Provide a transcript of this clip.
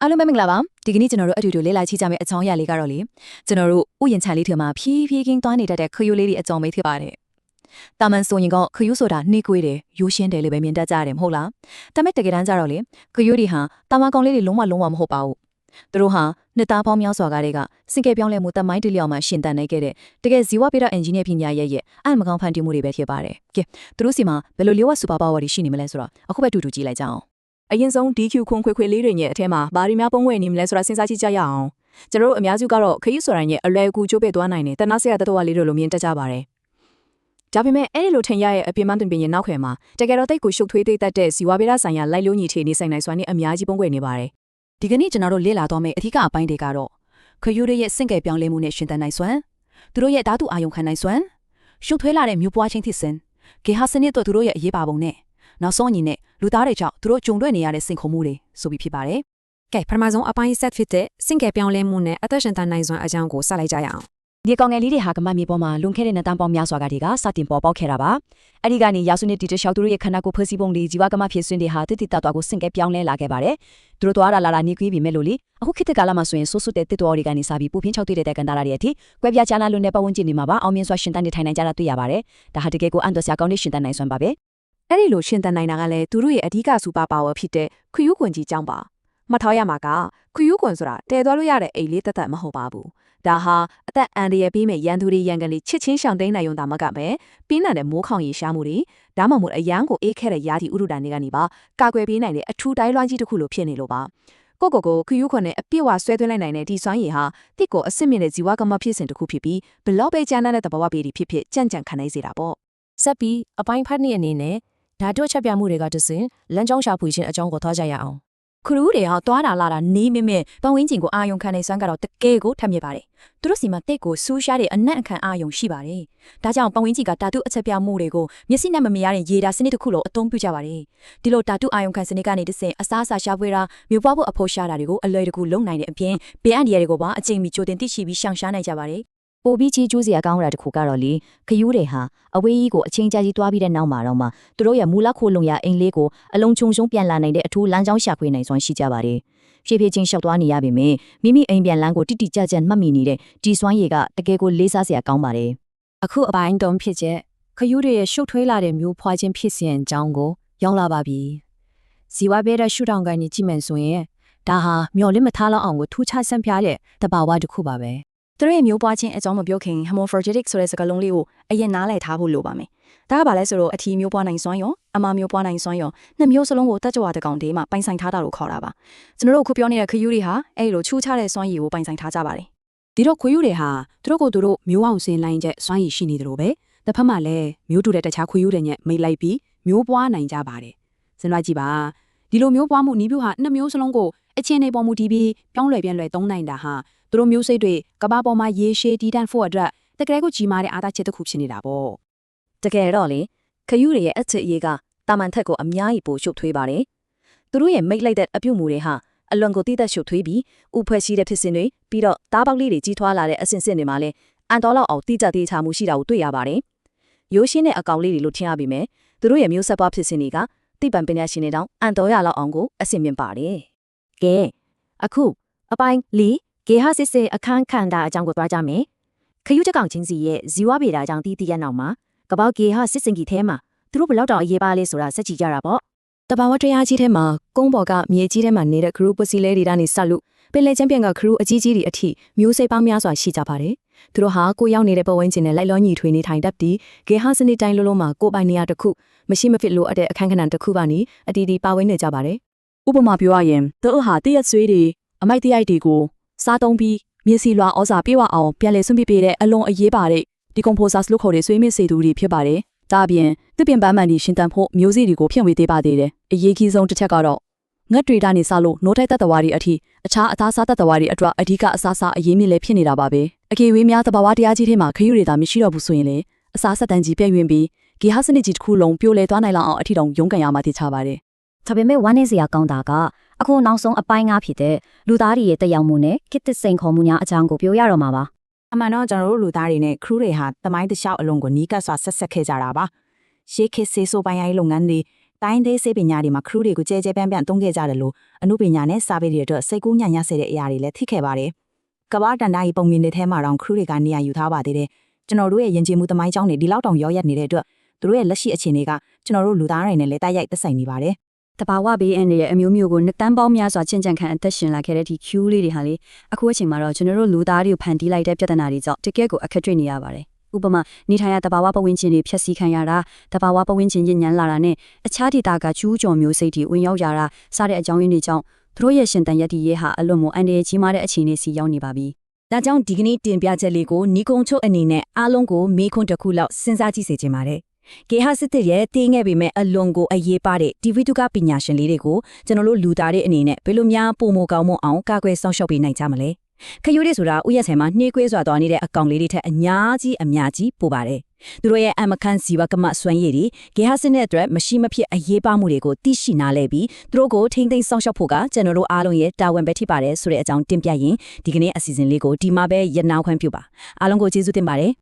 အားလုံးပဲမင်္ဂလာပါဒီကနေ့ကျွန်တော်တို့အတူတူလေ့လာကြည့်ကြမယ့်အကြောင်းအရာလေးကတော့လေကျွန်တော်တို့ဥယျာဉ်ခြံလေးထဲမှာဖြည်းဖြည်းချင်းသွားနေတတ်တဲ့ခရူးလေးတွေအကြောင်းပဲဖြစ်ပါတယ်တာမန်ဆိုရင်ကခရူးဆိုတာနှိကွေးတယ်ရိုးရှင်းတယ်လို့ပဲမြင်တတ်ကြတယ်မဟုတ်လားဒါပေမဲ့တကယ်တမ်းကျတော့လေခရူးတွေဟာတာမန်ကောင်လေးတွေလုံးဝမဟုတ်ပါဘူးသူတို့ဟာနှစ်သားပေါင်းများစွာကတည်းကစင်ကဲပြောင်းလဲမှုတမိုင်းတလျောက်မှာရှင်သန်နေခဲ့တဲ့တကယ်ဇီဝပေဒအင်ဂျင်နီယာပညာရဲ့အမကောင်ဖန်တီးမှုတွေပဲဖြစ်ပါတယ်ကဲသူတို့စီမှာဘယ်လိုလျှော့စူပါပါဝါတွေရှိနေမလဲဆိုတော့အခုပဲတူတူကြည့်လိုက်ကြအောင်အရင်ဆုံး DQ ခွန်ခွေလေးတွေရဲ့အထက်မှာဘာတွေများပုံဝင်နေမလဲဆိုတာစဉ်းစားကြည့်ကြရအောင်ကျွန်တော်တို့အများစုကတော့ခရီးဆိုတာရဲ့အလွယ်ကူကျိုးပစ်သွားနိုင်တယ်တနာဆရာတတော်လေးတို့လိုမြင်တတ်ကြပါတယ်ဒါပေမဲ့အဲ့ဒီလိုထင်ရရဲ့အပြင်းမတွင်ပင်ရဲ့နောက်ခွေမှာတကယ်တော့တိတ်ကိုရှုပ်ထွေးသေးတတ်တဲ့ဇီဝဗေဒဆိုင်ရာလိုက်လို့ညီထည်နေဆိုင်နိုင်စွာနဲ့အများကြီးပုံွယ်နေပါတယ်ဒီကနေ့ကျွန်တော်တို့လေ့လာတော့မယ့်အထူးအပိုင်းတွေကတော့ခရူးရဲ့စင့်ကဲပြောင်းလဲမှုနဲ့ရှင်သန်နိုင်စွမ်းသူတို့ရဲ့ဓာတုအာယုံခံနိုင်စွမ်းရှုပ်ထွေးလာတဲ့မျိုးပွားခြင်းသစ်စင်ဂေဟာစနစ်တို့သူတို့ရဲ့အရေးပါပုံနဲ့နောက်ဆုံးအနေနဲ့လူသားတွေကြောင့်သူတို့ကြုံတွေ့နေရတဲ့စိန်ခေါ်မှုတွေဆိုပြီးဖြစ်ပါတယ်။ကဲပထမဆုံးအပိုင်းဆက်ဖြစ်တဲ့စင်ကဲပြောင်းလဲမှုနဲ့အသက်ရှင်သန်နိုင်စွမ်းအကြောင်းကိုစလိုက်ကြရအောင်။ဒီကောင်ငယ်လေးတွေဟာကမ္ဘာမြေပေါ်မှာလွန်ခဲ့တဲ့နှစ်တန်းပေါင်းများစွာကတည်းကစတင်ပေါ်ပေါက်ခဲ့တာပါ။အဲဒီကနေရာစုနှစ်တည်တလျှောက်သူတို့ရဲ့ခန္ဓာကိုယ်ဖွဲ့စည်းပုံတွေဇီဝကမ္ဘာဖြစ်စဉ်တွေဟာတည်တည်တတ်သွားကိုစင်ကဲပြောင်းလဲလာခဲ့ပါတယ်။သူတို့သွားလာနေပြီးမဲ့လို့လေအခုခေတ်ကာလမှာဆိုရင်ဆိုးဆုတဲ့တစ်တော်တွေကနေစပြီးပူပြင်းချောက်တဲ့ကန်တာတွေအထိကွဲပြားခြားနားလွန်တဲ့ပတ်ဝန်းကျင်တွေမှာပါအောင်မြင်စွာရှင်သန်နေထိုင်နိုင်ကြတာတွေ့ရပါတယ်။ဒါဟာတကယ်ကိုအန်တော်စရာကောင်းတဲ့ရှင်သန်နိုင်စွမ်းပါပဲ။အဲ့ဒီလိုရှင်သန်နိုင်တာကလည်းသူတို့ရဲ့အဓိကစူပါပါဝါဖြစ်တဲ့ခရူးခွန်ကြီးကြောင့်ပါမှတ်ထားရမှာကခရူးခွန်ဆိုတာတည်သွားလို့ရတဲ့အိမ်လေးတတ်မဟုတ်ပါဘူးဒါဟာအသက်အန္တရာယ်ပြီးမဲ့ရန်သူတွေရန်ကန်လေးချစ်ချင်းရှောင်တိန်နိုင်ုံသာမကပဲပြင်းထန်တဲ့မိုးခေါင်ရေရှားမှုတွေဒါမှမဟုတ်အရန်ကိုအေးခဲ့တဲ့ရာသီဥတုတန်တွေကနေပါကာကွယ်ပေးနိုင်တဲ့အထူးတိုင်းလွှမ်းကြီးတစ်ခုလိုဖြစ်နေလို့ပါကိုခရူးခွန်နဲ့အပြည့်ဝဆွဲသွင်းလိုက်နိုင်တဲ့ဒီစွမ်းရည်ဟာတစ်ကိုအစစ်မြင့်တဲ့ဇီဝကမ္ဘာဖြစ်စဉ်တစ်ခုဖြစ်ပြီးဘလောက်ပဲကြမ်းတမ်းတဲ့သဘာဝပေတွေဖြစ်ကြံ့ခံနိုင်စေတာပေါ့ဆက်ပြီးအပိုင်းဖတ်နေအနေနဲ့ဓာတုချက်ပြမှုတွေကတစဉ်လမ်းကြောင်းရှာဖွေခြင်းအကြောင်းကိုသွားကြရအောင်ခရူးတွေဟာသွားတာလာတာနေမိမဲ့ပတ်ဝန်းကျင်ကိုအာယုံခံနေစွမ်းကတော့တကယ်ကိုထက်မြက်ပါတယ်သူတို့စီမှာတိတ်ကိုစူးရှားတဲ့အနက်အခမ်းအာယုံရှိပါတယ်ဒါကြောင့်ပတ်ဝန်းကျင်ကဓာတုအချက်ပြမှုတွေကိုမျက်စိနဲ့မမြင်ရတဲ့ရေဓာစနစ်တစ်ခုလိုအသုံးပြုကြပါတယ်ဒီလိုဓာတုအာယုံခံစနစ်ကနေတစဉ်အစားအစာရှာဖွေတာမြို့ပွားဖို့အဖို့ရှာတာတွေကိုအလွယ်တကူလုပ်နိုင်တဲ့အပြင်ဘေးအန္တရာယ်တွေကိုပါအချိန်မီကြိုတင်သိရှိပြီးရှောင်ရှားနိုင်ကြပါတယ်ပိုပြီးချီးကျူးစရာကောင်းတာတစ်ခုကတော့လေခယူးတွေဟာအဝေးကြီးကိုအချင်းကြာကြီးတွားပြီးတဲ့နောက်မှာတော့မှသူတို့ရဲ့မူလခိုလုံရအိမ်လေးကိုအလုံးချုံပြန်လာနိုင်တဲ့အထူးလမ်းကြောင်းရှာဖွေနိုင်စွမ်းရှိကြပါတယ်ဖြည်းဖြည်းချင်းလျှောက်သွားနေရပေမယ့်မိမိအိမ်ပြန်လမ်းကိုတိတိကျကျမှတ်မိနေတဲ့ဒီစွမ်းရည်ကတကယ်ကိုလေးစားစရာကောင်းပါတယ်အခုအပိုင်းတုံးဖြစ်ချက်ခယူးတွေရဲ့ရှုပ်ထွေးလာတဲ့မျိုးဖွားခြင်းဖြစ်စဉ်အကြောင်းကိုရောက်လာပါပြီဇီဝဘေးရရှုထောင့်ကနေကြည့်မယ်ဆိုရင်ဒါဟာမျော်လင့်မထားလောက်အောင်ကိုထူးခြားဆန်းပြတဲ့တဘာဝတစ်ခုပါပဲသူတို့ရဲ့မျိုးပွားခြင်းအကြောင်းမပြောခင် hermaphroditic ဆိုတဲ့စကားလုံးလေးကိုအရင်နားလည်ထားဖို့လိုပါမယ်။ဒါကဘာလဲဆိုတော့အထီမျိုးပွားနိုင်စွမ်းရောအမမျိုးပွားနိုင်စွမ်းရောနှစ်မျိုးစလုံးကိုတက်ကြွတဲ့ကောင်တည်းမှာပိုင်ဆိုင်ထားတာလို့ခေါ်တာပါ။ကျွန်တော်တို့ခုပြောနေတဲ့ခယူးတွေဟာအဲ့လိုချူးချတဲ့စွမ်းရည်ကိုပိုင်ဆိုင်ထားကြပါတယ်။ဒီတော့ခယူးတွေဟာသူတို့ကိုယ်သူတို့မျိုးအောင်စင်လိုင်းချက်စွမ်းရည်ရှိနေတယ်လို့ပဲတစ်ဖက်မှာလည်းမျိုးတူတဲ့တခြားခယူးတွေနဲ့မိတ်လိုက်ပြီးမျိုးပွားနိုင်ကြပါတယ်။စဉ်းစားကြည့်ပါဒီလိုမျိုးပွားမှုနီးပြူဟာနှစ်မျိုးစလုံးကိုအချင်းနေပေါ်မူတည်ပြီးပြောင်းလဲသုံးနိုင်တာဟာသူတို့မျိုးစိတ်တွေကဘာပေါ်မှာရေရှည်တည်တံ့ဖို့အတွက်တကယ်ကိုကြီးမားတဲ့အားသာချက်တစ်ခုဖြစ်နေတာပေါ့တကယ်တော့လေခယူးတွေရဲ့အချစ်အရေးကတာမန်ထက်ကိုအများကြီးပိုရှုပ်ထွေးပါတယ်သူတို့ရဲ့မိတ်လိုက်တဲ့အပြုတ်မှုတွေဟာအလွန်ကိုတည်သက်ရှုပ်ထွေးပြီးဥဖွဲ့ရှိတဲ့ဖြစ်စဉ်တွေပြီးတော့တားပေါက်လေးတွေကြီးထွားလာတဲ့အဆင့်တွေမှာလည်းအန်တော်လောက်အောင်တိကျသေးချာမှုရှိတာကိုတွေ့ရပါတယ်ရိုးရှင်းတဲ့အကောင်လေးတွေလို့ထင်ရပေမဲ့သူတို့ရဲ့မျိုးဆက်ပွားဖြစ်စဉ်တွေကတိပံပညာရှင်တွေတောင်အန်တော်ရလောက်အောင်ကိုအဆင့်မြင့်ပါတယ်ကဲအခုအပိုင်းလီဂေဟာစစ်စစ်အခန်းခန္ဓာအကြောင်းကိုတွားကြမယ်။ခယူးချက်ကောင်ချင်းစီရဲ့ဇီဝဗေဒအကြောင်းတီးရနောက်မှာကပောက်ဂေဟာစစ်စင်ကြီးထဲမှာသူတို့ဘလောက်တောင်အရေးပါလဲဆိုတာစက်ကြည့်ကြတာပေါ့။တဘာဝတရားကြီးထဲမှာကုန်းပေါ်ကမြေကြီးထဲမှာနေတဲ့ခရူးပစီလဲတွေကနေဆက်လို့ပင်လယ်ချမ်းပြန်ကခရူးအကြီးကြီးတွေအထိမျိုးစိတ်ပေါင်းများစွာရှိကြပါတယ်။သူတို့ဟာကိုရောက်နေတဲ့ပတ်ဝန်းကျင်နဲ့လိုက်လောညီထွေနေထိုင်တတ်ပြီးဂေဟာစနစ်တိုင်းလုံးမှာကိုပိုင်နေရာတစ်ခုမရှိမဖြစ်လို့အတဲ့အခန်းခဏတစ်ခုပါနေအတီးတီပါဝင်နေကြပါတယ်။ဥပမာပြောရရင်သူတို့ဟာတရက်ဆွေးတွေအမိုက်တရိုက်တွေကိုစားသုံးပြီးမျက်စိလွှာဩဇာပြေဝအောင်ပြန်လည်ဆွန့်ပစ်ပေးတဲ့အလွန်အရေးပါတဲ့ဒီကွန်ပိုဆာစ်လို့ခေါ်တဲ့ဆွေးမစ်စေသူတွေဖြစ်ပါတယ်။ဒါအပြင်သစ်ပင်ပန်းမှန်တွေရှင်သန်ဖို့မျိုးစေ့တွေကိုဖြန့်ဝေသေးပါသေးတယ်။အရေးကြီးဆုံးတစ်ချက်ကတော့ငှက်တွေကနေစလို့နိုးထိုက်သက်တော်ဝါတွေအထိအခြားအသားစားသက်တော်ဝါတွေအတွက်အဓိကအစားအရေးမြင့်လည်းဖြစ်နေတာပါပဲ။အကေဝေးများသဘာဝတရားကြီးထဲမှာခရူးတွေသာမရှိတော့ဘူးဆိုရင်လေအစားဆက်တန်းကြီးပြည့်ဝပြီးဂေဟာစနစ်ကြီးတစ်ခုလုံးပြိုလဲသွားနိုင်လောက်အောင်အထီတောင်ရုန်းကန်ရမှသိချပါတယ်။ဒါပေမဲ့ဝမ်းနည်းစရာကောင်းတာကအခုနောက်ဆုံးအပိုင်းငါဖြစ်တဲ့လူသားတွေရဲ့တက်ရောက်မှုနဲ့ကိတ္တစိန်ခေါ်မှုများအကြောင်းကိုပြောရတော့မှာပါအမှန်တော့ကျွန်တော်တို့လူသားတွေနဲ့ခရူးတွေဟာတမိုင်းတလျှောက်အလုံးကိုနီးကပ်စွာဆက်ဆက်ခဲ့ကြတာပါရှေးခေတ်ဆေးဆိုးပိုင်းရိုင်းလုပ်ငန်းတွေ တိုင်းသေးစေပညာတွေမှာခရူးတွေကိုကြဲကြဲပန်းပန်းတုံးခဲ့ကြတယ်လို့အမှုပညာနဲ့စာပေတွေအတွက်စိတ်ကူးညံ့ညစေတဲ့အရာတွေလည်းသိခဲ့ပါတယ်ကဘာတန်တိုင်းပုံမြင်တဲ့ထဲမှာတော့ခရူးတွေကနေရာယူထားပါသေးတယ်ကျွန်တော်တို့ရဲ့ယဉ်ကျေးမှုသမိုင်းကြောင်းတွေဒီလောက်တောင်ရောရက်နေတဲ့အတွက်သူတို့ရဲ့လက်ရှိအခြေအနေကကျွန်တော်တို့လူသားတွေနဲ့လည်းတိုက်ရိုက်သက်ဆိုင်နေပါတယ် တဘာဝဘေးအန္တရာယ်အမျိုးမျိုးကိုနှစ်တန်းပေါင်းများစွာချင့်ကြံခံအသက်ရှင်လာခဲ့တဲ့ဒီ Q လေးတွေဟာလေအခုအချိန်မှာတော့ကျွန်တော်တို့လူသားတွေကိုဖန်တီးလိုက်တဲ့ပြဿနာတွေကြောင့်တကယ့်ကိုအခက်တွေ့နေရပါတယ်။ဥပမာနေထိုင်ရတဘာဝပတ်ဝန်းကျင်တွေဖျက်ဆီးခံရတာတဘာဝပတ်ဝန်းကျင်ညဉ့်ညမ်းလာတာနဲ့အခြားဒေသကကျူးကျော်မျိုးစိတ်တွေဝင်ရောက်ရတာစတဲ့အကြောင်းရင်းတွေကြောင့်သူတို့ရဲ့ရှင်တန်ရက်တီရဲ့ဟာအလွန်မိုအန္တရာယ်ကြီးမားတဲ့အခြေအနေစီရောက်နေပါပြီ။ ဒါကြောင့်ဒီကနေ့တင်ပြချက်လေးကိုနီကုံချုပ်အနေနဲ့အားလုံးကိုမေးခွန်းတစ်ခုလောက်စဉ်းစားကြည့်စေချင်ပါတယ်။ကေဟာစစ်တစ်ရဲ့တင်းငယ်ပေမဲ့အလွန်ကိုအရေးပါတဲ့ဒီဗီတူကပညာရှင်လေးတွေကိုကျွန်တော်တို့လူသားတွေအနေနဲ့ဘယ်လိုများပုံမကောင်းမအောင်ကာကွယ်ဆောင်ရှောက်ပေးနိုင်ကြမလဲ။ခယူတွေဆိုတာဥယျာဉ်ဆိုင်မှာနှေးကွေးစွာသွားနေတဲ့အကောင်လေးတွေထက်အများကြီးပိုပါတယ်။သူတို့ရဲ့အမခန့်စီဝကမစွမ်းရည်တွေကေဟာစစ်နဲ့အတွက်မရှိမဖြစ်အရေးပါမှုတွေကိုသိရှိနားလည်ပြီးသူတို့ကိုထိမ့်သိမ်းဆောင်ရှောက်ဖို့ကကျွန်တော်တို့အားလုံးရဲ့တာဝန်ပဲဖြစ်ပါတယ်ဆိုတဲ့အကြောင်းတင်ပြရင်ဒီကနေ့အစီအစဉ်လေးကိုဒီမှာပဲရနာခွင့်ပြုပါအားလုံးကိုကျေးဇူးတင်ပါတယ်